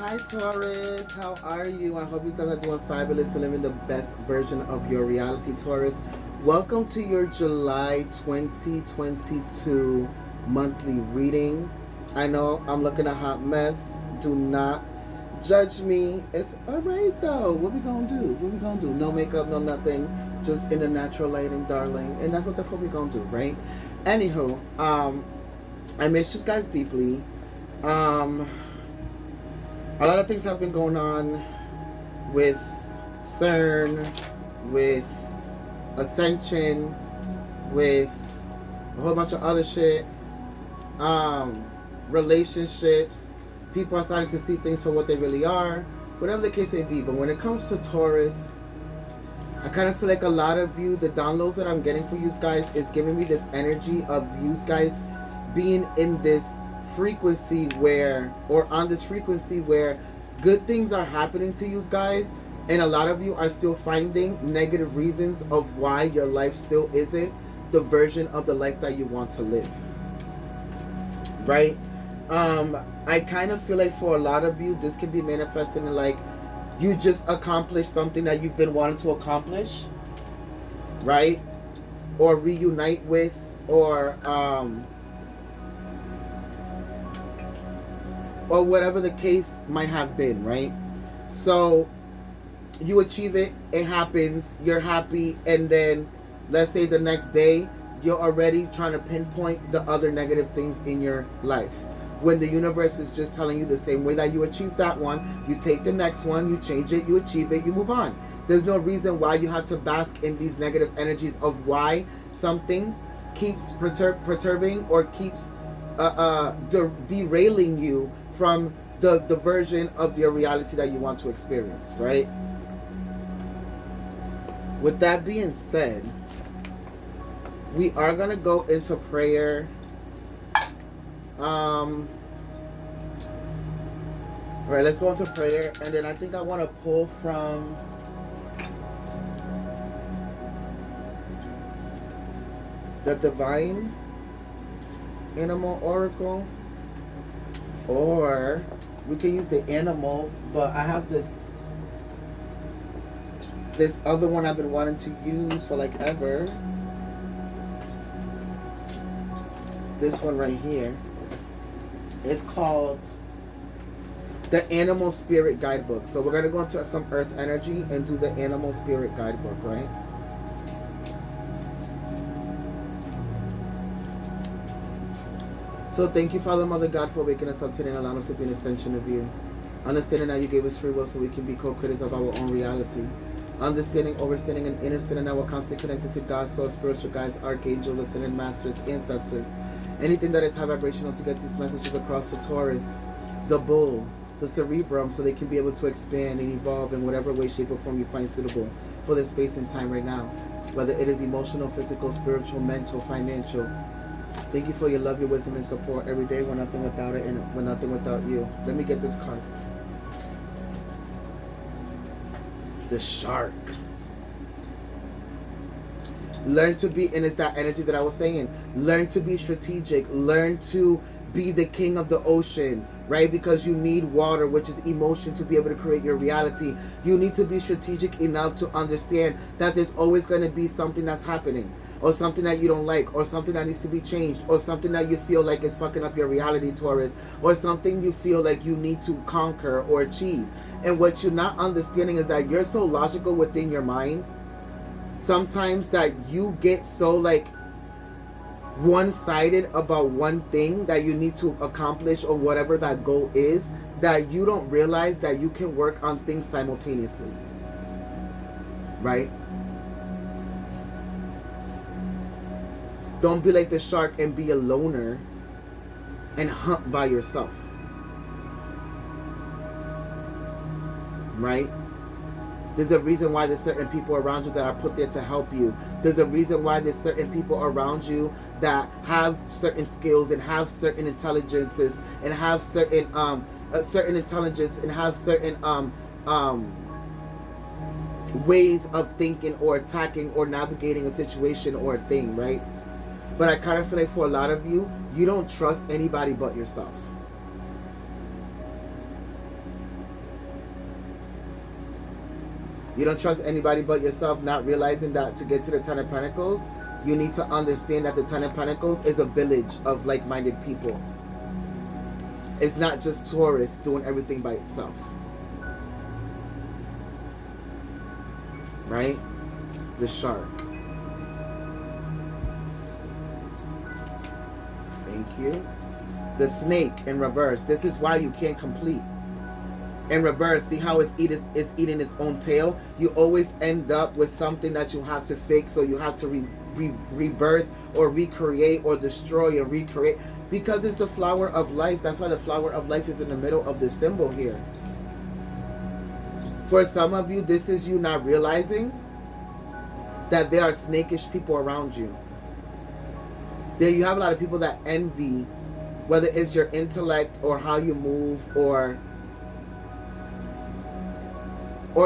Hi Taurus, how are you? I hope you guys are doing fabulous and living the best version of your reality, Taurus. Welcome to your July 2022 monthly reading. I know I'm looking a hot mess. Do not judge me. It's alright though. What we gonna do? What we gonna do? No makeup, no nothing. Just in the natural lighting, darling. And that's what the fuck we gonna do, right? Anywho, I missed you guys deeply. Um a lot of things have been going on with CERN, with Ascension, with a whole bunch of other shit. Relationships. People are starting to see things for what they really are. Whatever the case may be. But when it comes to Taurus, I kind of feel like a lot of you, the downloads that I'm getting for you guys is giving me this energy of you guys being in this frequency where, or on this frequency where good things are happening to you guys, and a lot of you are still finding negative reasons of why your life still isn't the version of the life that you want to live, right? I kind of feel like for a lot of you this can be manifesting in like you just accomplished something that you've been wanting to accomplish, right? Or reunite with, or whatever the case might have been, right? So you achieve it, it happens, you're happy, and then let's say the next day you're already trying to pinpoint the other negative things in your life, when the universe is just telling you the same way that you achieved that one, you take the next one, you change it, you achieve it, you move on. There's no reason why you have to bask in these negative energies of why something keeps perturbing or keeps derailing you from the version of your reality that you want to experience, right? With that being said, we are going to go into prayer. Alright, let's go into prayer, and then I think I want to pull from the Divine Animal Oracle, or we can use the animal, but I have this other one I've been wanting to use for like ever. This one right here. It's called the Animal Spirit Guidebook. So we're going to go into some earth energy and do the Animal Spirit Guidebook, right? So thank you, Father, Mother, God, for waking us up today and allowing us to be an extension of you. Understanding that you gave us free will so we can be co-creators of our own reality. Understanding, overstanding, and understanding that we're constantly connected to God, source, spiritual guides, archangels, ascended masters, ancestors. Anything that is high vibrational to get these messages across to Taurus, the bull, the cerebrum, so they can be able to expand and evolve in whatever way, shape, or form you find suitable for their space and time right now. Whether it is emotional, physical, spiritual, mental, financial. Thank you for your love, your wisdom, and support every day. We're nothing without it, and we're nothing without you. Let me get this card. The Shark. Learn to be, and it's that energy that I was saying. Learn to be strategic. Learn to be the king of the ocean, right? Because you need water, which is emotion, to be able to create your reality. You need to be strategic enough to understand that there's always going to be something that's happening, or something that you don't like, or something that needs to be changed, or something that you feel like is fucking up your reality, Taurus, or something you feel like you need to conquer or achieve. And what you're not understanding is that you're so logical within your mind sometimes that you get so like one-sided about one thing that you need to accomplish, or whatever that goal is, that you don't realize that you can work on things simultaneously, right? Don't be like the shark and be a loner and hunt by yourself, right? There's a reason why there's certain people around you that are put there to help you. There's a reason why there's certain people around you that have certain skills and have certain intelligences and have certain intelligence and have certain ways of thinking or attacking or navigating a situation or a thing, right? But I kind of feel like for a lot of you, you don't trust anybody but yourself. You don't trust anybody but yourself, not realizing that to get to the Ten of Pentacles, you need to understand that the Ten of Pentacles is a village of like-minded people. It's not just Taurus doing everything by itself. Right? The shark. Thank you. The snake in reverse. This is why you can't complete. In reverse, see how it's eating its own tail? You always end up with something that you have to fix, or you have to rebirth or recreate or destroy and recreate, because it's the flower of life. That's why the flower of life is in the middle of the symbol here. For some of you, this is you not realizing that there are snakish people around you. There you have a lot of people that envy, whether it's your intellect or how you move, or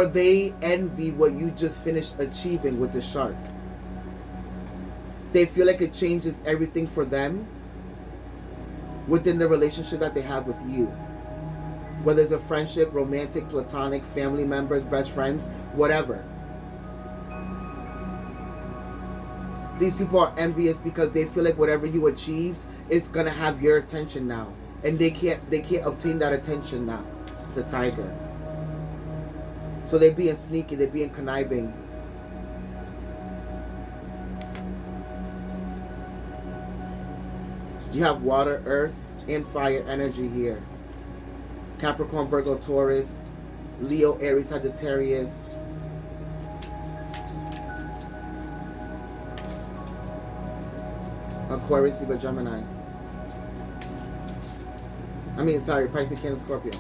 they envy what you just finished achieving with the shark. They feel like it changes everything for them within the relationship that they have with you. Whether it's a friendship, romantic, platonic, family members, best friends, whatever. These people are envious because they feel like whatever you achieved, it's gonna have your attention now. And they can't obtain that attention now. The tiger. So they're being sneaky, they're being conniving. You have water, earth, and fire energy here. Capricorn, Virgo, Taurus, Leo, Aries, Sagittarius. Aquarius, Libra, Gemini. Pisces, Cancer, Scorpio.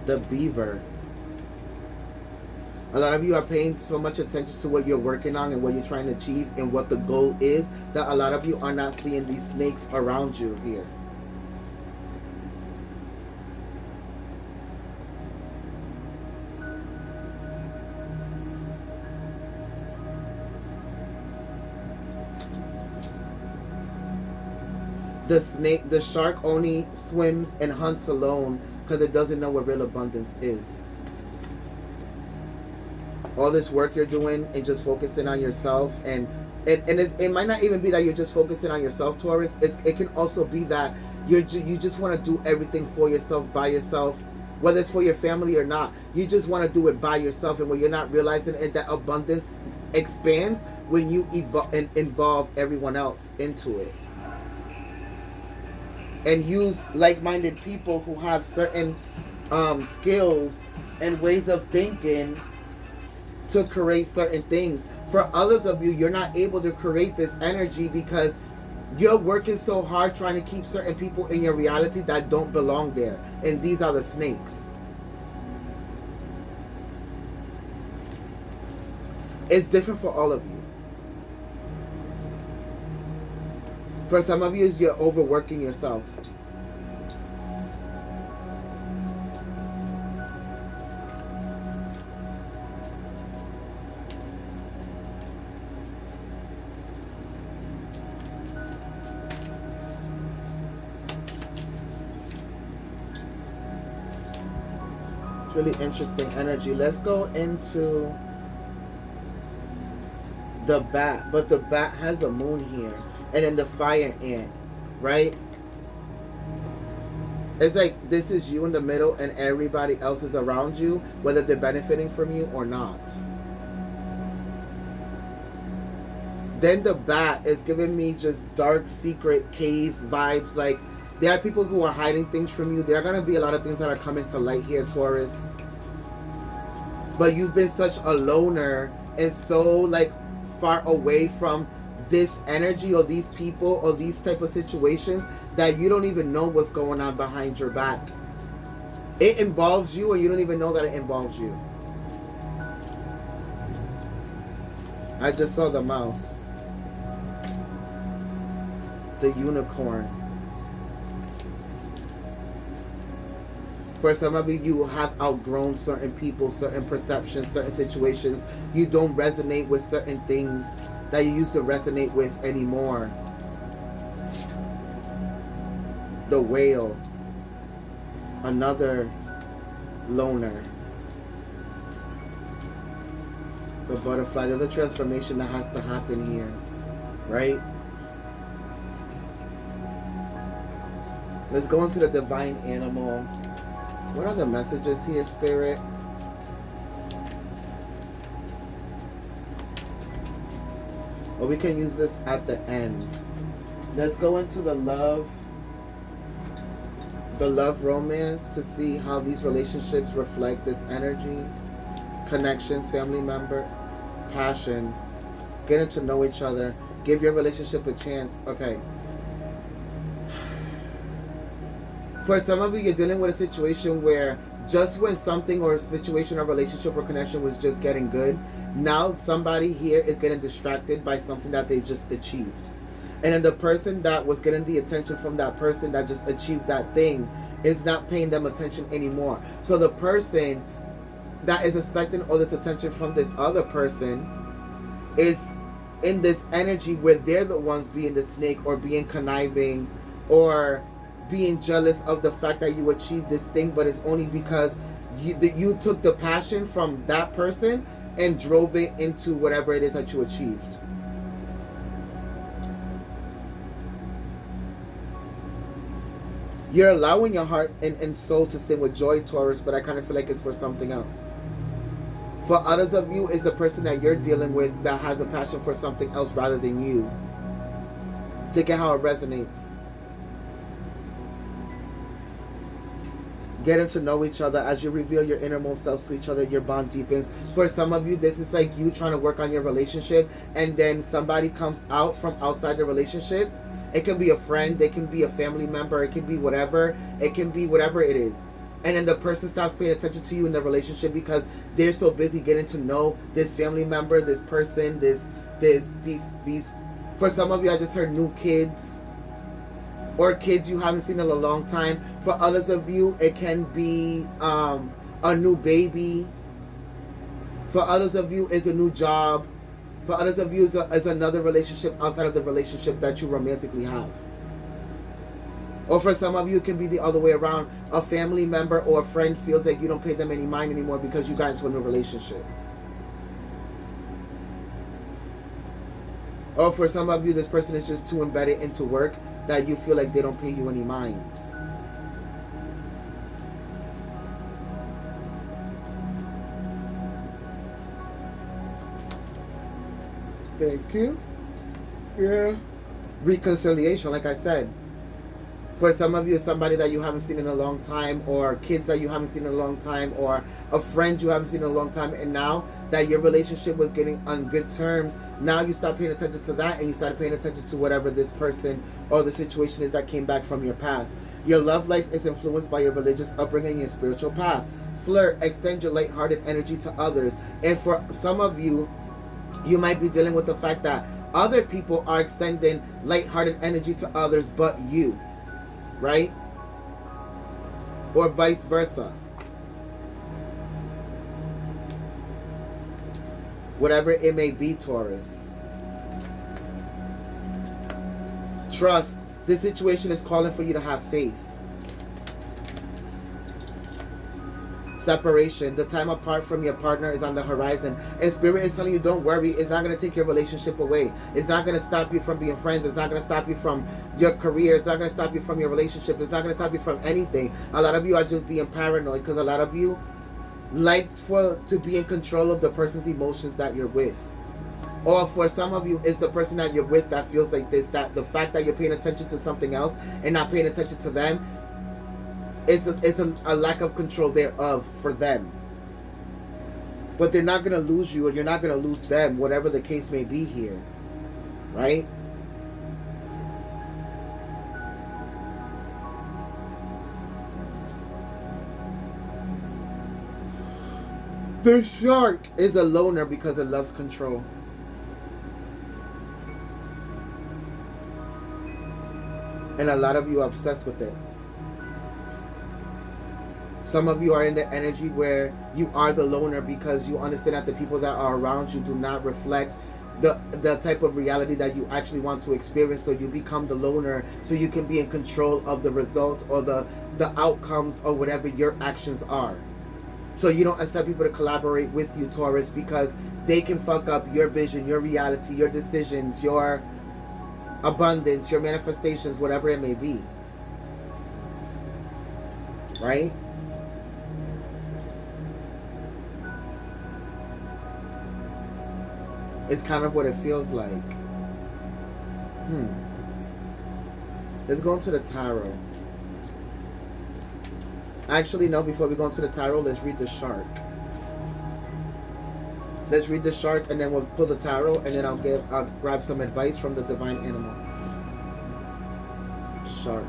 The beaver. A lot of you are paying so much attention to what you're working on and what you're trying to achieve and what the goal is, that a lot of you are not seeing these snakes around you here. The shark only swims and hunts alone because it doesn't know what real abundance is. All this work you're doing and just focusing on yourself, and it might not even be that you're just focusing on yourself, Taurus. It can also be that you just want to do everything for yourself, by yourself, whether it's for your family or not. You just want to do it by yourself, and what you're not realizing is that abundance expands when you involve everyone else into it. And use like-minded people who have certain skills and ways of thinking to create certain things. For others of you, you're not able to create this energy because you're working so hard trying to keep certain people in your reality that don't belong there. And these are the snakes. It's different for all of you. For some of you, you're overworking yourselves. It's really interesting energy. Let's go into the bat. But the bat has a moon here. And then the fire ant, right? It's like this is you in the middle and everybody else is around you, whether they're benefiting from you or not. Then the bat is giving me just dark, secret cave vibes. Like, there are people who are hiding things from you. There are going to be a lot of things that are coming to light here, Taurus. But you've been such a loner and so, like, far away from this energy or these people or these type of situations that you don't even know what's going on behind your back. It involves you and you don't even know that it involves you. I just saw the mouse. The unicorn. For some of you, you have outgrown certain people, certain perceptions, certain situations. You don't resonate with certain things that you used to resonate with anymore. The whale. another loner. The butterfly. There's a transformation that has to happen here, right? Let's go into the divine animal. What are the messages here, Spirit? Or we can use this at the end. Let's go into the love romance to see how these relationships reflect this energy. Connections, family member, passion, getting to know each other, give your relationship a chance. Okay. For some of you, you're dealing with a situation where just when something or a situation or relationship or connection was just getting good, now somebody here is getting distracted by something that they just achieved. And then the person that was getting the attention from that person that just achieved that thing is not paying them attention anymore. So the person that is expecting all this attention from this other person is in this energy where they're the ones being the snake or being conniving or being jealous of the fact that you achieved this thing, but it's only because you took the passion from that person and drove it into whatever it is that you achieved. You're allowing your heart and soul to sing with joy, Taurus, but I kind of feel like it's for something else. For others of you, it's the person that you're dealing with that has a passion for something else rather than you. To get how it resonates. Getting to know each other as you reveal your innermost selves to each other, your bond deepens. For some of you, this is like you trying to work on your relationship, and then somebody comes out from outside the relationship. It can be a friend, it can be a family member, it can be whatever. It can be whatever it is. And then the person stops paying attention to you in the relationship because they're so busy getting to know this family member, this person, these. For some of you, I just heard new kids. Or kids you haven't seen in a long time. For others of you, it can be a new baby. For others of you, it's a new job. For others of you, it's another relationship outside of the relationship that you romantically have. Or for some of you, it can be the other way around. A family member or a friend feels like you don't pay them any mind anymore because you got into a new relationship. Or for some of you, this person is just too embedded into work that you feel like they don't pay you any mind. Thank you. Yeah. Reconciliation, like I said. For some of you, it's somebody that you haven't seen in a long time, or kids that you haven't seen in a long time, or a friend you haven't seen in a long time, and now that your relationship was getting on good terms, now you start paying attention to that, and you started paying attention to whatever this person or the situation is that came back from your past. Your love life is influenced by your religious upbringing and your spiritual path. Flirt, extend your lighthearted energy to others. And for some of you, you might be dealing with the fact that other people are extending lighthearted energy to others but you. Right? Or vice versa. Whatever it may be, Taurus. Trust. This situation is calling for you to have faith. Separation. The time apart from your partner is on the horizon. And Spirit is telling you, don't worry. It's not going to take your relationship away. It's not going to stop you from being friends. It's not going to stop you from your career. It's not going to stop you from your relationship. It's not going to stop you from anything. A lot of you are just being paranoid because a lot of you like to be in control of the person's emotions that you're with. Or for some of you, it's the person that you're with that feels like this, that the fact that you're paying attention to something else and not paying attention to them, it's a lack of control thereof for them. But they're not going to lose you, or you're not going to lose them, whatever the case may be here. Right? The shark is a loner because it loves control. And a lot of you are obsessed with it. Some of you are in the energy where you are the loner because you understand that the people that are around you do not reflect the type of reality that you actually want to experience, so you become the loner, so you can be in control of the result or the outcomes or whatever your actions are. So you don't accept people to collaborate with you, Taurus, because they can fuck up your vision, your reality, your decisions, your abundance, your manifestations, whatever it may be. Right? It's kind of what it feels like. Let's go into the tarot. Actually, no, before we go into the tarot, let's read the shark. Let's read the shark, and then we'll pull the tarot, and then I'll grab some advice from the divine animal. Shark.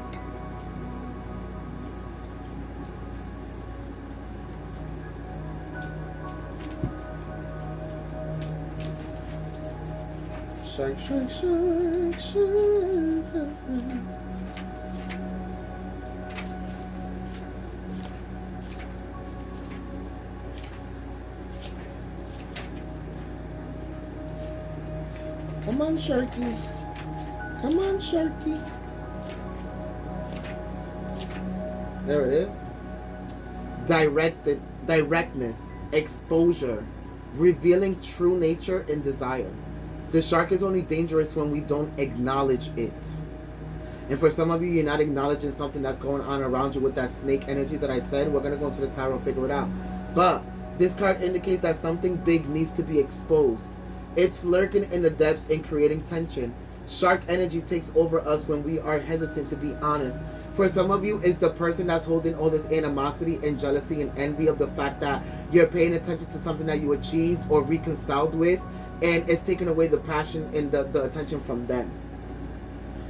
Shark, shark, shark, shark. Come on, Sharky. Come on, Sharky. There it is. Directness, exposure, revealing true nature and desire. The shark is only dangerous when we don't acknowledge it. And for some of you, you're not acknowledging something that's going on around you with that snake energy that I said. We're going to go into the tarot and figure it out. But this card indicates that something big needs to be exposed. It's lurking in the depths and creating tension. Shark energy takes over us when we are hesitant to be honest. For some of you, it's the person that's holding all this animosity and jealousy and envy of the fact that you're paying attention to something that you achieved or reconciled with, and it's taking away the passion and the attention from them.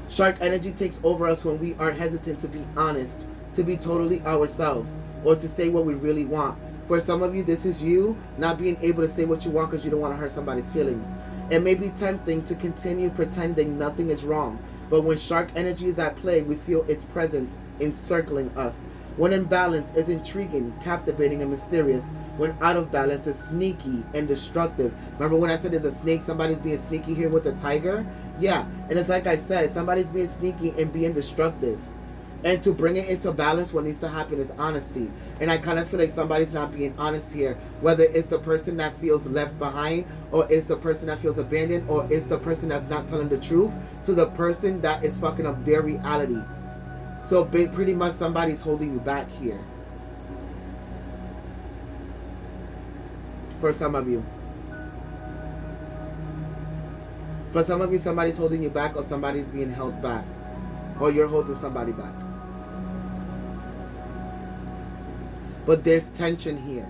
Shark energy takes over us when we are hesitant to be honest, to be totally ourselves, or to say what we really want. For some of you, this is you not being able to say what you want because you don't want to hurt somebody's feelings. It may be tempting to continue pretending nothing is wrong, but when shark energy is at play, we feel its presence encircling us. When in balance, it's intriguing, captivating, and mysterious. When out of balance, it's sneaky and destructive. Remember when I said there's a snake, somebody's being sneaky here with the tiger? Yeah, and it's like I said, somebody's being sneaky and being destructive. And to bring it into balance, what needs to happen is honesty. And I kind of feel like somebody's not being honest here. Whether it's the person that feels left behind, or it's the person that feels abandoned, or it's the person that's not telling the truth to the person that is fucking up their reality. So pretty much somebody's holding you back here. For some of you. For some of you, somebody's holding you back, or somebody's being held back. Or you're holding somebody back. But there's tension here.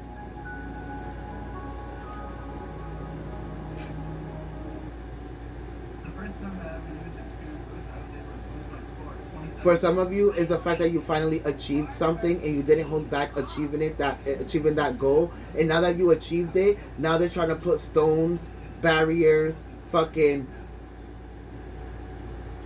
For some of you, it's the fact that you finally achieved something and you didn't hold back achieving that goal. And now that you achieved it, now they're trying to put stones, barriers, fucking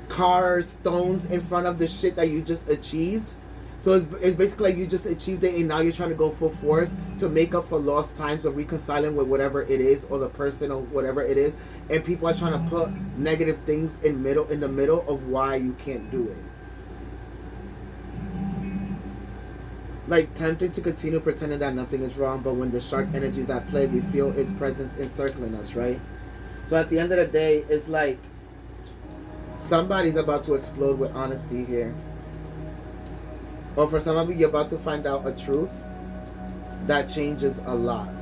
cars, stones in front of the shit that you just achieved. So it's basically like you just achieved it and now you're trying to go full force to make up for lost times of reconciling with whatever it is, or the person, or whatever it is. And people are trying to put negative things in the middle of why you can't do it. Like tempted to continue pretending that nothing is wrong, but when the shark energy is at play, we feel its presence encircling us, right? So at the end of the day, it's like somebody's about to explode with honesty here. Or for some of you, you're about to find out a truth that changes a lot.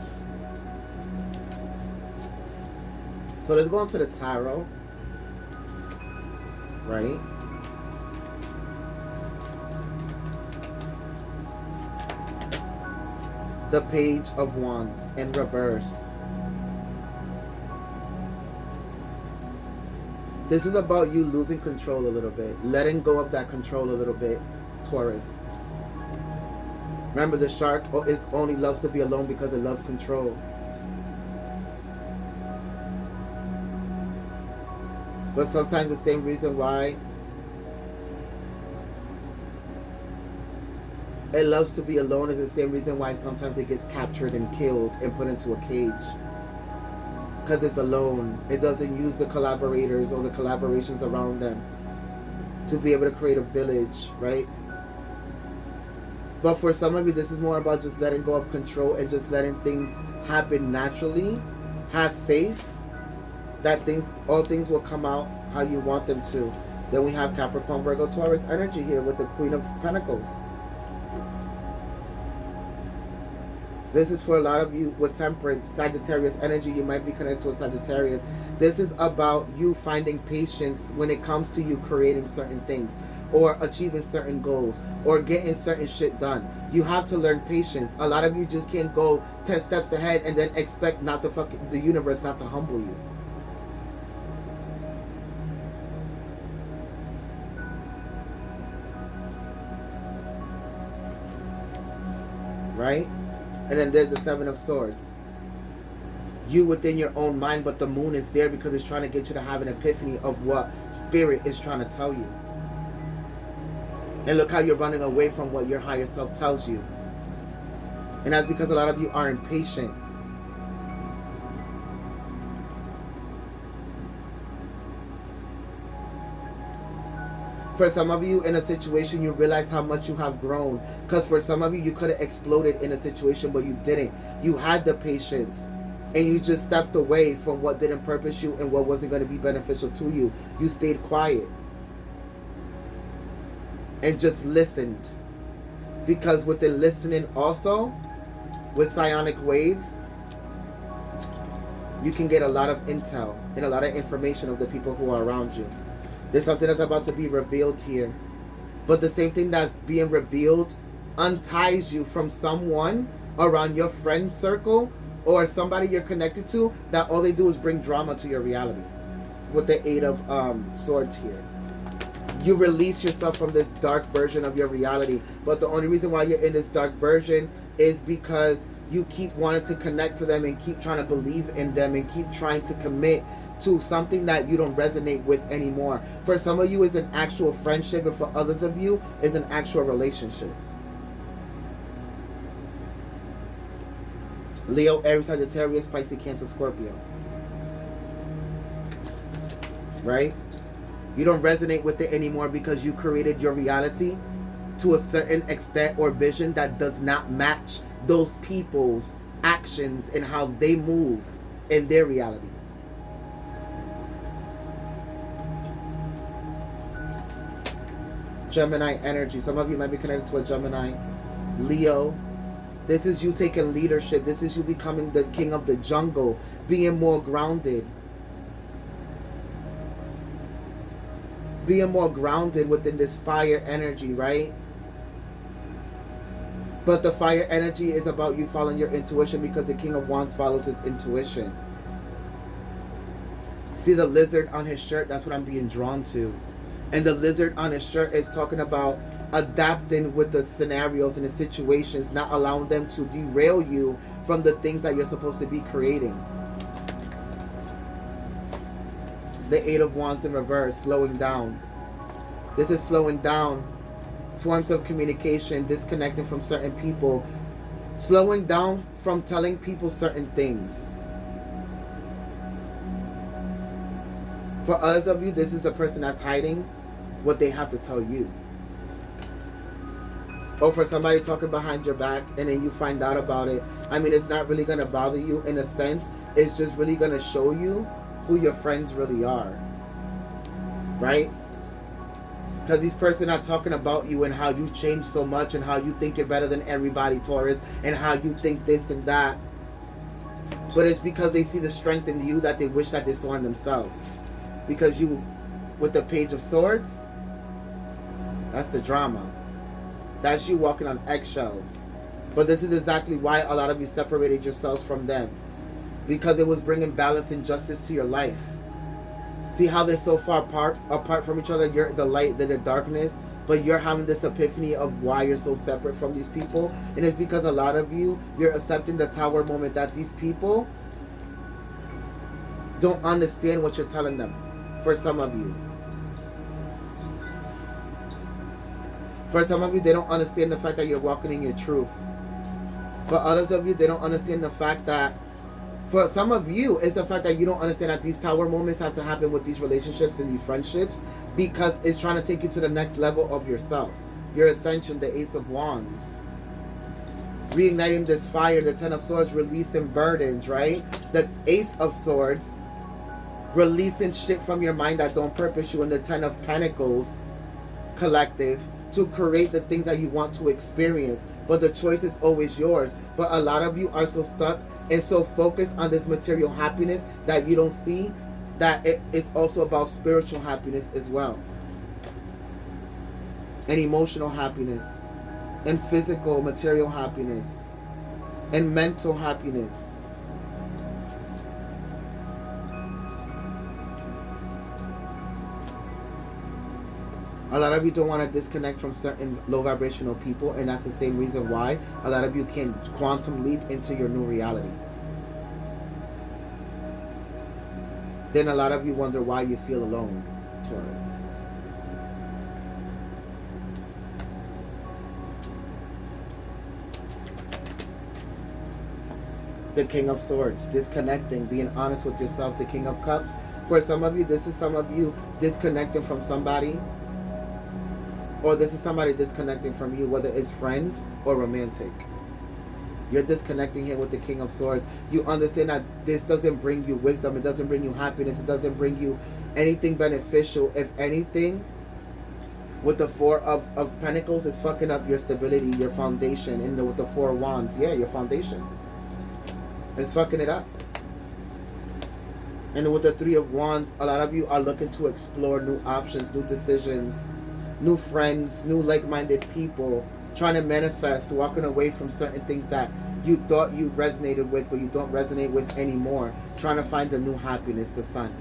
So let's go into the tarot. Right? The Page of Wands in reverse. This is about you losing control a little bit. Letting go of that control a little bit, Taurus. Remember, the shark only loves to be alone because it loves control. But sometimes the same reason why it loves to be alone is the same reason why sometimes it gets captured and killed and put into a cage. because it's alone. It doesn't use the collaborators or the collaborations around them to be able to create a village, right? But for some of you, this is more about just letting go of control and just letting things happen naturally. Have faith that all things will come out how you want them to. Then we have Capricorn, Virgo, Taurus energy here with the Queen of Pentacles. This is for a lot of you with Temperance, Sagittarius energy. You might be connected to a Sagittarius. This is about you finding patience when it comes to you creating certain things or achieving certain goals or getting certain shit done. You have to learn patience. A lot of you just can't go 10 steps ahead and then expect the universe not to humble you. Right? And then there's the Seven of Swords. You within your own mind, but the moon is there because it's trying to get you to have an epiphany of what Spirit is trying to tell you. And look how you're running away from what your higher self tells you. And that's because a lot of you are impatient. For some of you in a situation, you realize how much you have grown. Because for some of you, you could have exploded in a situation, but you didn't. You had the patience. And you just stepped away from what didn't purpose you and what wasn't going to be beneficial to you. You stayed quiet. And just listened. Because with the listening also, with psionic waves, you can get a lot of intel and a lot of information of the people who are around you. There's something that's about to be revealed here. But the same thing that's being revealed unties you from someone around your friend circle or somebody you're connected to that all they do is bring drama to your reality. With the Eight of Swords here. You release yourself from this dark version of your reality. But the only reason why you're in this dark version is because you keep wanting to connect to them and keep trying to believe in them and keep trying to commit to something that you don't resonate with anymore. For some of you, it's an actual friendship, and for others of you, it's an actual relationship. Leo, Aries, Sagittarius, Pisces, Cancer, Scorpio. Right? You don't resonate with it anymore because you created your reality to a certain extent or vision that does not match those people's actions and how they move in their reality. Gemini energy. Some of you might be connected to a Gemini. Leo. This is you taking leadership. This is you becoming the king of the jungle. Being more grounded. Being more grounded within this fire energy, right? But the fire energy is about you following your intuition because the King of Wands follows his intuition. See the lizard on his shirt? That's what I'm being drawn to. And the lizard on his shirt is talking about adapting with the scenarios and the situations, not allowing them to derail you from the things that you're supposed to be creating. The Eight of Wands in reverse, slowing down. This is slowing down forms of communication, disconnecting from certain people, slowing down from telling people certain things. For others of you, this is the person that's hiding what they have to tell you. Or for somebody talking behind your back and then you find out about it. I mean, it's not really going to bother you in a sense. It's just really going to show you who your friends really are. Right? Because these person are talking about you and how you changed so much and how you think you're better than everybody, Taurus, and how you think this and that. But it's because they see the strength in you that they wish that they saw in themselves. Because you, with the Page of Swords, that's the drama. That's you walking on eggshells. But this is exactly why a lot of you separated yourselves from them. Because it was bringing balance and justice to your life. See how they're so far apart from each other? You're the light, they're the darkness. But you're having this epiphany of why you're so separate from these people. And it's because a lot of you, you're accepting the tower moment that these people don't understand what you're telling them. For some of you. For some of you, they don't understand the fact that you're walking in your truth. For others of you, they don't understand the fact that For some of you, it's the fact that you don't understand that these tower moments have to happen with these relationships and these friendships, because it's trying to take you to the next level of yourself. Your ascension, the Ace of Wands. Reigniting this fire, the Ten of Swords, releasing burdens, right? The Ace of Swords, releasing shit from your mind that don't purpose you, and the Ten of Pentacles, collective, to create the things that you want to experience. But the choice is always yours. But a lot of you are so stuck and so focused on this material happiness that you don't see that it is also about spiritual happiness as well. And emotional happiness. And physical, material happiness. And mental happiness. A lot of you don't want to disconnect from certain low vibrational people, and that's the same reason why a lot of you can quantum leap into your new reality. Then a lot of you wonder why you feel alone, Taurus. The King of Swords, disconnecting, being honest with yourself. The King of Cups. For some of you, this is some of you disconnecting from somebody. Or this is somebody disconnecting from you, whether it's friend or romantic. You're disconnecting here with the King of Swords. You understand that this doesn't bring you wisdom. It doesn't bring you happiness. It doesn't bring you anything beneficial. If anything, with the Four of Pentacles, it's fucking up your stability, your foundation. And with the Four of Wands, yeah, your foundation. It's fucking it up. And with the Three of Wands, a lot of you are looking to explore new options, new decisions, new friends, new like-minded people, trying to manifest, walking away from certain things that you thought you resonated with, but you don't resonate with anymore, trying to find a new happiness, the Sun.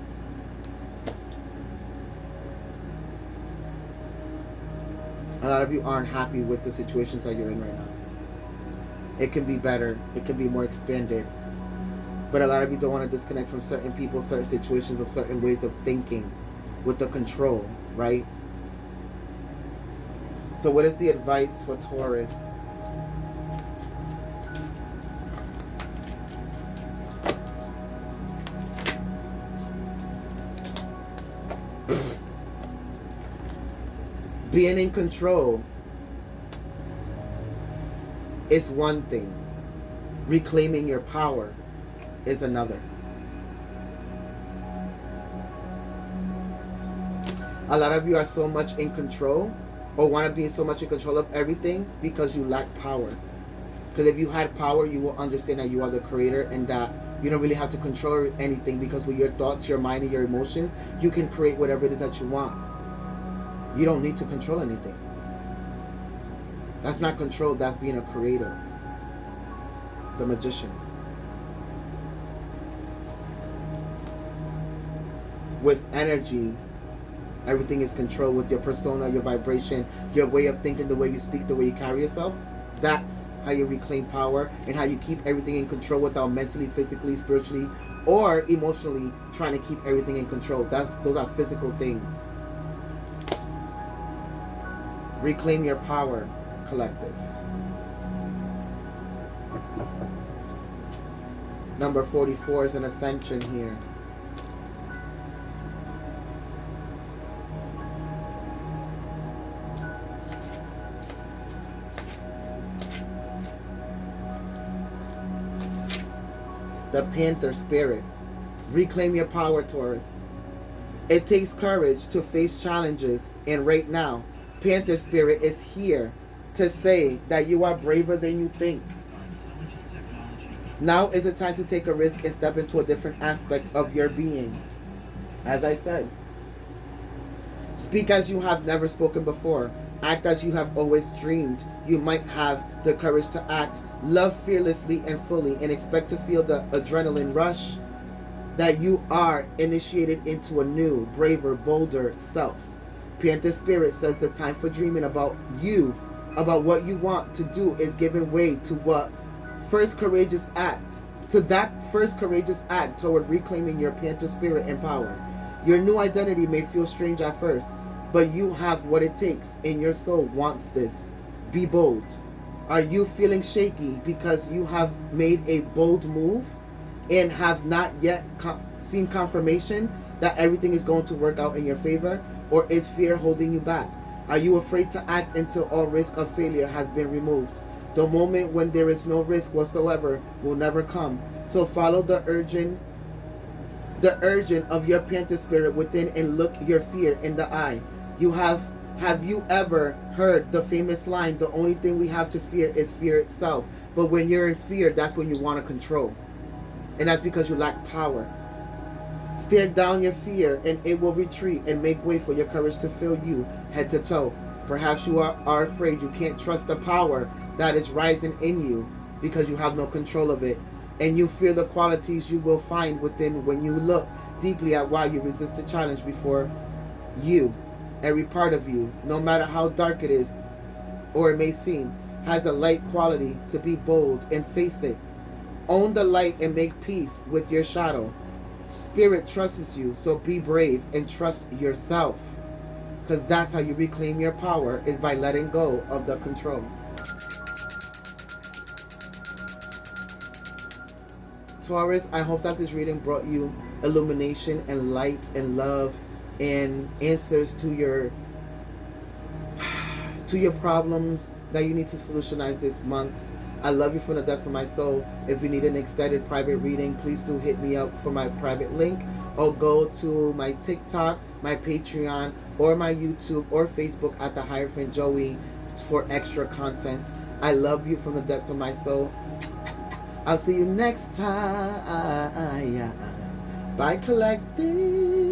A lot of you aren't happy with the situations that you're in right now. It can be better, it can be more expanded, but a lot of you don't want to disconnect from certain people, certain situations, or certain ways of thinking with the control, right? So what is the advice for Taurus? Being in control is one thing. Reclaiming your power is another. A lot of you are so much in control, or want to be so much in control of everything, because you lack power. Because if you had power, you will understand that you are the creator, and that you don't really have to control anything, because with your thoughts, your mind, and your emotions, you can create whatever it is that you want. You don't need to control anything. That's not control, that's being a creator. The Magician. With energy, everything is controlled. With your persona, your vibration, your way of thinking, the way you speak, the way you carry yourself. That's how you reclaim power, and how you keep everything in control without mentally, physically, spiritually, or emotionally trying to keep everything in control. Those are physical things. Reclaim your power, collective. Number 44 is an ascension here. The Panther Spirit. Reclaim your power, Taurus. It takes courage to face challenges, and right now, Panther Spirit is here to say that you are braver than you think. Now is the time to take a risk and step into a different aspect of your being. As I said, speak as you have never spoken before. Act as you have always dreamed. You might have the courage to act. Love fearlessly and fully, and expect to feel the adrenaline rush that you are initiated into a new, braver, bolder self. Panther Spirit says the time for dreaming about you, about what you want to do, is giving way to that first courageous act toward reclaiming your Panther Spirit and power. Your new identity may feel strange at first, but you have what it takes, and your soul wants this. Be bold. Are you feeling shaky because you have made a bold move? and have not yet seen confirmation that everything is going to work out in your favor? Or is fear holding you back? Are you afraid to act until all risk of failure has been removed? The moment when there is no risk whatsoever will never come. So follow the urging of your panther spirit within and look your fear in the eye. Have you ever heard the famous line, the only thing we have to fear is fear itself? But when you're in fear, that's when you want to control. And that's because you lack power. Stare down your fear and it will retreat and make way for your courage to fill you head to toe. Perhaps you are afraid you can't trust the power that is rising in you because you have no control of it. And you fear the qualities you will find within when you look deeply at why you resist the challenge before you. Every part of you, no matter how dark it is or it may seem, has a light quality to be bold and face it. Own the light and make peace with your shadow. Spirit trusts you, so be brave and trust yourself. Because that's how you reclaim your power, is by letting go of the control. Taurus, I hope that this reading brought you illumination and light and love and answers to your problems that you need to solutionize this month. I love you from the depths of my soul. If you need an extended private reading, please do hit me up for my private link, or go to my TikTok, my Patreon, or my YouTube or Facebook at the Hierophant Joey for extra content. I love you from the depths of my soul. I'll see you next time. Bye, collective.